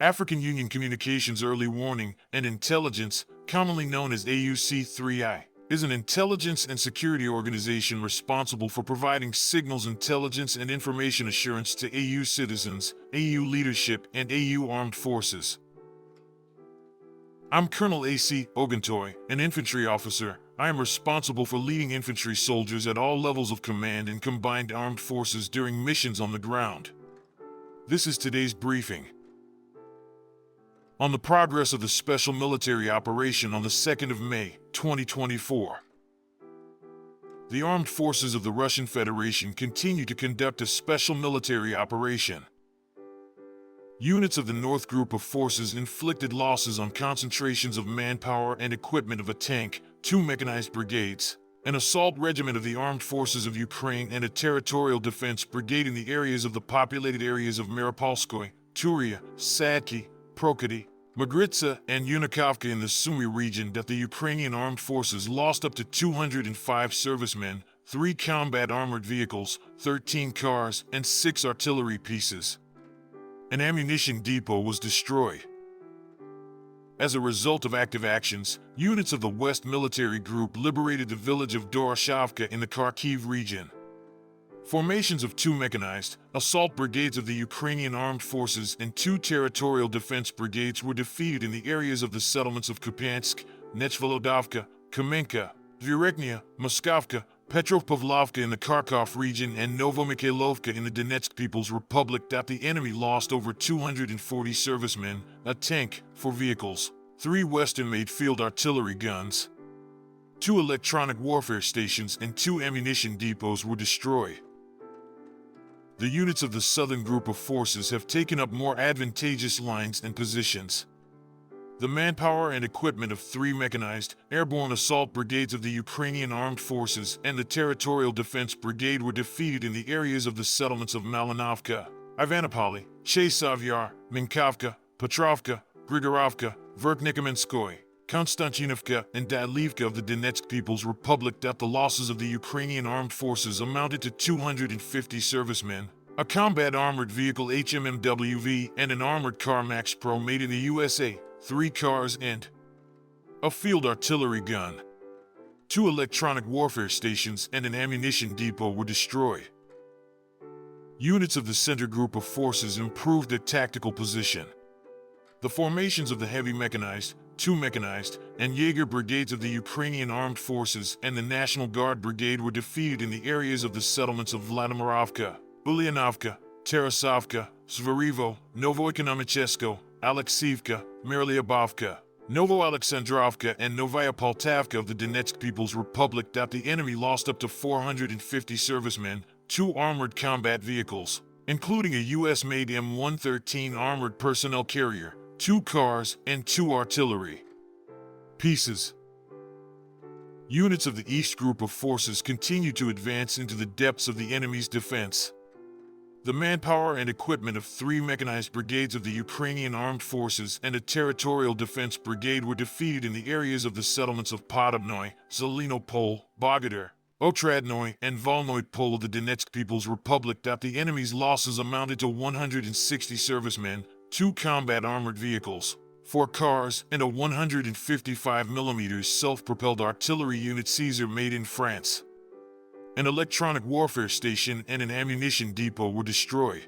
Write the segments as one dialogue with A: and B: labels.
A: African Union Communications Early Warning and Intelligence, commonly known as AUC3I, is an intelligence and security organization responsible for providing signals intelligence and information assurance to AU citizens, AU leadership, and AU armed forces. I'm Colonel A.C. Oguntoye, an infantry officer. I am responsible for leading infantry soldiers at all levels of command in combined armed forces during missions on the ground. This is today's briefing. On the progress of the special military operation on the 2nd of May, 2024. The armed forces of the Russian Federation continue to conduct a special military operation. Units of the North Group of Forces inflicted losses on concentrations of manpower and equipment of a tank, 2 mechanized brigades, an assault regiment of the armed forces of Ukraine, and a territorial defense brigade in the areas of the populated areas of Miropolskoye, Turya, Sadki, Prokhody, Mogritsa, and Yunakovka in the Sumy region that the Ukrainian armed forces lost up to 205 servicemen, 3 combat armored vehicles, 13 cars, and 6 artillery pieces. An ammunition depot was destroyed. As a result of active actions, units of the West Military Group liberated the village of Doroshavka in the Kharkiv region. Formations of 2 mechanized assault brigades of the Ukrainian armed forces and 2 territorial defense brigades were defeated in the areas of the settlements of Kupiansk, Nechvolodovka, Kamenka, Vyreknia, Moskovka, Petropavlovka in the Kharkov region, and Novomikhailovka in the Donetsk People's Republic. That the enemy lost over 240 servicemen, a tank, 4 vehicles, 3 Western-made field artillery guns, 2 electronic warfare stations, and 2 ammunition depots were destroyed. The units of the Southern Group of Forces have taken up more advantageous lines and positions. The manpower and equipment of 3 mechanized, airborne assault brigades of the Ukrainian Armed Forces and the Territorial Defense Brigade were defeated in the areas of the settlements of Malinovka, Ivanopoly, Chasov-Yar, Minkovka, Petrovka, Grigorovka, Verkhnikomenskoye, Konstantinovka, and Dalivka of the Donetsk People's Republic. That the losses of the Ukrainian armed forces amounted to 250 servicemen, a combat armored vehicle HMMWV, and an armored car Max Pro made in the USA, 3 cars, and a field artillery gun. 2 electronic warfare stations and an ammunition depot were destroyed. Units of the Center Group of Forces improved their tactical position. The formations of the heavy mechanized, 2 mechanized, and Jaeger brigades of the Ukrainian Armed Forces and the National Guard Brigade were defeated in the areas of the settlements of Vladimirovka, Ulyanovka, Tarasovka, Svarivo, Novoekonomichesko, Alexievka, Miryabovka, Novoalexandrovka, and Novaya Poltavka of the Donetsk People's Republic. That the enemy lost up to 450 servicemen, 2 armored combat vehicles, including a U.S.-made M113 armored personnel carrier, 2 cars, and 2 artillery pieces. Units of the East Group of Forces continue to advance into the depths of the enemy's defense. The manpower and equipment of 3 mechanized brigades of the Ukrainian Armed Forces and a Territorial Defense Brigade were defeated in the areas of the settlements of Podobnoy, Zelenopol, Bogodar, Otradnoy, and Volnoy Pol of the Donetsk People's Republic. That the enemy's losses amounted to 160 servicemen, 2 combat armored vehicles, 4 cars, and a 155mm self-propelled artillery unit Caesar made in France. An electronic warfare station and an ammunition depot were destroyed.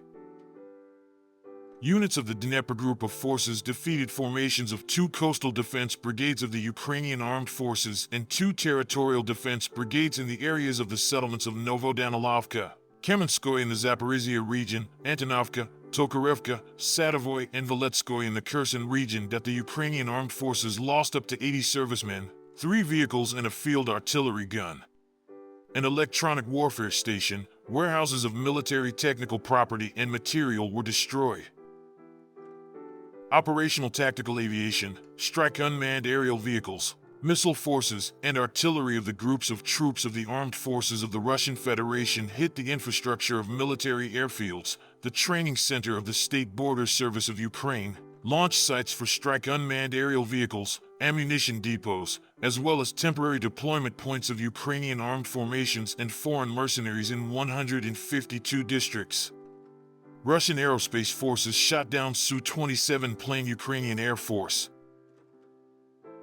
A: Units of the Dnieper Group of Forces defeated formations of 2 coastal defense brigades of the Ukrainian Armed Forces and 2 territorial defense brigades in the areas of the settlements of Novodanilovka, Kamenskoye in the Zaporizhia region, Antonovka, Tokarevka, Sadavoy, and Veletskoye in the Kherson region. That the Ukrainian Armed Forces lost up to 80 servicemen, 3 vehicles, and a field artillery gun. An electronic warfare station, warehouses of military technical property and material were destroyed. Operational tactical aviation, strike unmanned aerial vehicles, missile forces, and artillery of the groups of troops of the armed forces of the Russian Federation hit the infrastructure of military airfields, the training center of the State Border Service of Ukraine, launch sites for strike unmanned aerial vehicles, ammunition depots, as well as temporary deployment points of Ukrainian armed formations and foreign mercenaries in 152 districts. Russian aerospace forces shot down Su-27 plane. Ukrainian Air Force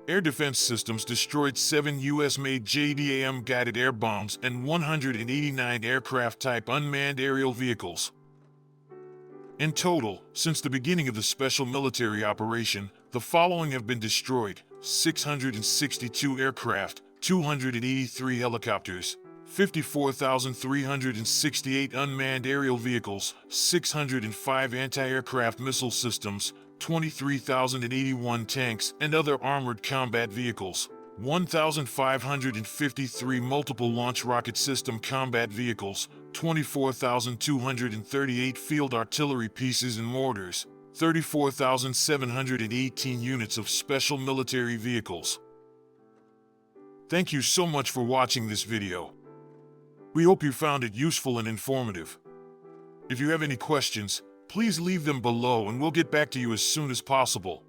A: air defense systems destroyed 7 U.S.-made JDAM guided air bombs and 189 aircraft-type unmanned aerial vehicles. In total, since the beginning of the special military operation, the following have been destroyed: 662 aircraft, 283 helicopters, 54,368 unmanned aerial vehicles, 605 anti-aircraft missile systems, 23,081 tanks and other armored combat vehicles, 1,553 multiple launch rocket system combat vehicles, 24,238 field artillery pieces and mortars, 34,718 units of special military vehicles. Thank you so much for watching this video. We hope you found it useful and informative. If you have any questions, please leave them below and we'll get back to you as soon as possible.